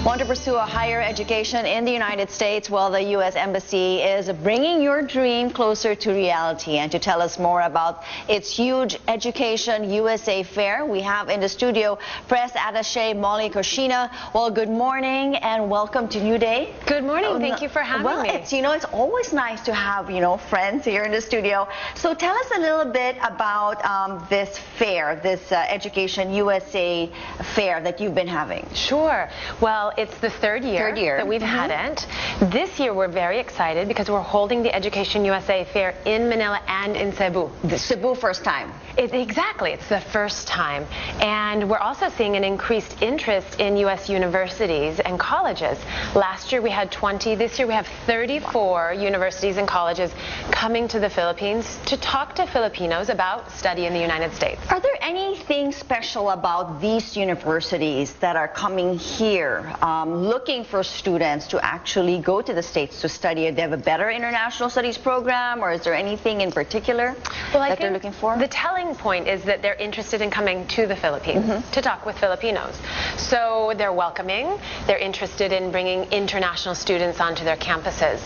Want to pursue a higher education in the United States? Well, the U.S. Embassy is bringing your dream closer to reality. And to tell us more about its huge Education USA Fair, we have in the studio Press Attaché Molly Koshina. Well, good morning and welcome to New Day. Good morning. Thank you for having me. Well, it's always nice to have, friends here in the studio. So tell us a little bit about this fair, this Education USA Fair that you've been having. Sure. Well, it's the third year that we've had it. This year we're very excited because we're holding the Education USA Fair in Manila and in Cebu. The Cebu first time. Exactly. It's the first time. And we're also seeing an increased interest in U.S. universities and colleges. Last year we had 20. This year we have 34 universities and colleges coming to the Philippines to talk to Filipinos about study in the United States. Are there anything special about these universities that are coming here, looking for students to actually go to the States to study? Do they have a better international studies program, or is there anything in particular that they're looking for? The telling point is that they're interested in coming to the Philippines to talk with Filipinos. So they're welcoming, they're interested in bringing international students onto their campuses.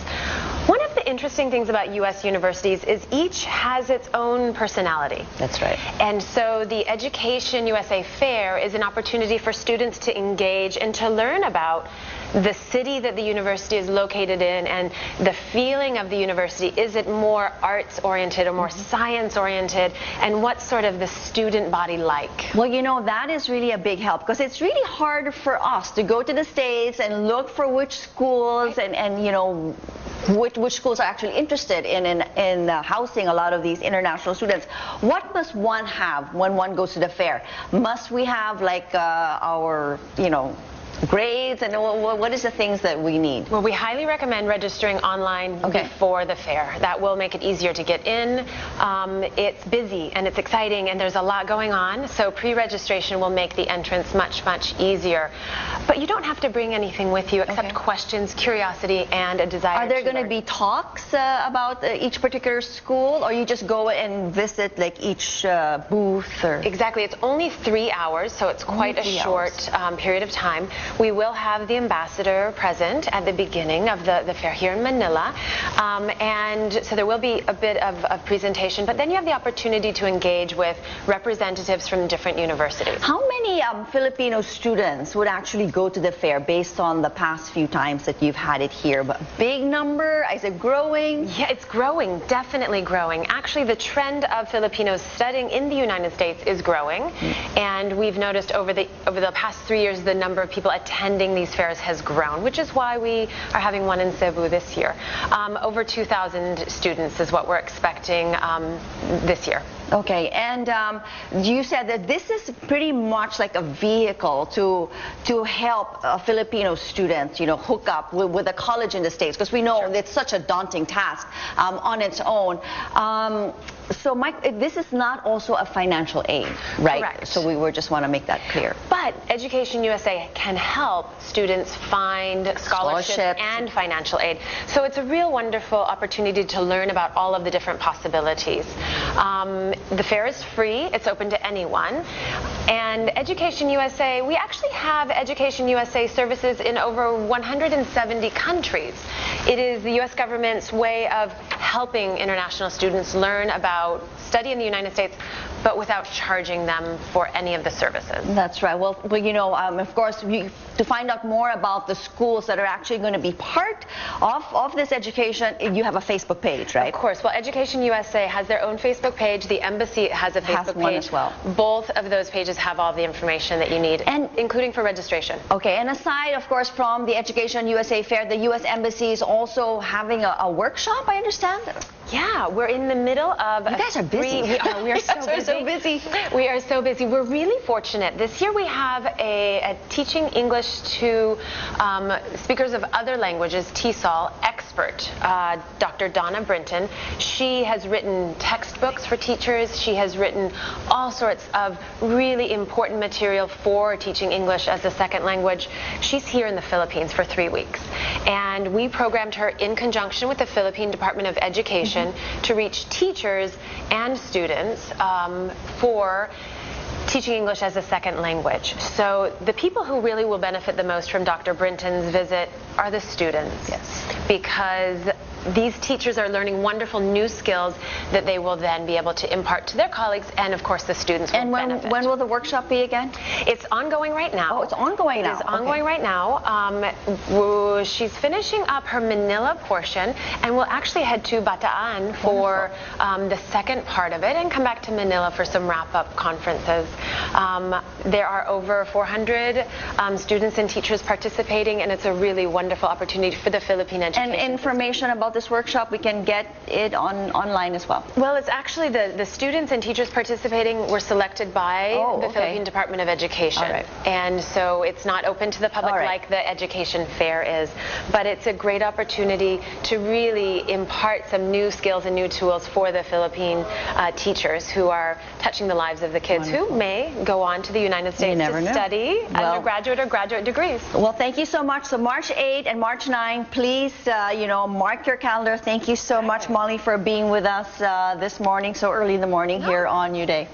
One of the interesting things about U.S. universities is each has its own personality. That's right. And so the Education USA Fair is an opportunity for students to engage and to learn about the city that the university is located in and the feeling of the university. Is it more arts-oriented or more science-oriented? And what's sort of the student body like? Well, that is really a big help because it's really hard for us to go to the States and look for which schools and which schools are actually interested in housing a lot of these international students. What must one have when one goes to the fair? Must we have like our, grades, and what is the things that we need? Well, we highly recommend registering online before the fair. That will make it easier to get in. It's busy and it's exciting and there's a lot going on, so pre-registration will make the entrance much, much easier. But you don't have to bring anything with you except questions, curiosity, and a desire. Are there going to be talks about each particular school, or you just go and visit like each booth? Or? Exactly. It's only 3 hours, so it's quite a short period of time. We will have the ambassador present at the beginning of the fair here in Manila, and so there will be a bit of a presentation, but then you have the opportunity to engage with representatives from different universities. How many Filipino students would actually go to the fair based on the past few times that you've had it here? But big number? Is it growing? Yeah, it's growing, definitely growing. Actually, the trend of Filipinos studying in the United States is growing, and we've noticed over the past 3 years the number of people attending these fairs has grown, which is why we are having one in Cebu this year. Over 2,000 students is what we're expecting this year. Okay, and you said that this is pretty much like a vehicle to help Filipino students, hook up with a college in the States, because we know it's such a daunting task on its own. So, Mike, this is not also a financial aid, right? Correct. So we just want to make that clear. But Education USA can help students find scholarships and financial aid. So it's a real wonderful opportunity to learn about all of the different possibilities. The fair is free. It's open to anyone. And Education USA, we actually have Education USA services in over 170 countries. It is the U.S. government's way of helping international students learn about study in the United States, but without charging them for any of the services. That's right. Well, of course, to find out more about the schools that are actually going to be part of this education, you have a Facebook page, right? Of course. Well, Education USA has their own Facebook page. The embassy has a Facebook page as well. Both of those pages have all the information that you need, and including for registration. Okay, and aside, of course, from the Education USA Fair, the U.S. Embassy is also having a workshop, I understand? Yeah, we're in the middle of... You guys are busy. We are so busy. We are so busy. We're really fortunate. This year we have a Teaching English to Speakers of Other Languages, TESOL, expert, Dr. Donna Brinton. She has written textbooks for teachers. She has written all sorts of really important material for teaching English as a second language. She's here in the Philippines for 3 weeks. And we programmed her in conjunction with the Philippine Department of Education to reach teachers and students for teaching English as a second language. So the people who really will benefit the most from Dr. Brinton's visit are the students. Yes. Because these teachers are learning wonderful new skills that they will then be able to impart to their colleagues, and of course the students will benefit. And when will the workshop be again? It's ongoing right now. Oh, it's ongoing now. It is ongoing right now. She's finishing up her Manila portion, and we'll actually head to Bataan for the second part of it, and come back to Manila for some wrap-up conferences. There are over 400 students and teachers participating, and it's a really wonderful opportunity for the Philippine education And information about this workshop, we can get it online as well. Well, it's actually the students and teachers participating were selected by the Philippine Department of Education. All right. And so it's not open to the public like the education fair is. But it's a great opportunity to really impart some new skills and new tools for the Philippine teachers who are touching the lives of the kids who may go on to the United States to study undergraduate or graduate degrees. Well, thank you so much. So March 8 and March 9, please, mark your calendar. Thank you so much, Molly, for being with us this morning, so early in the morning here on New Day.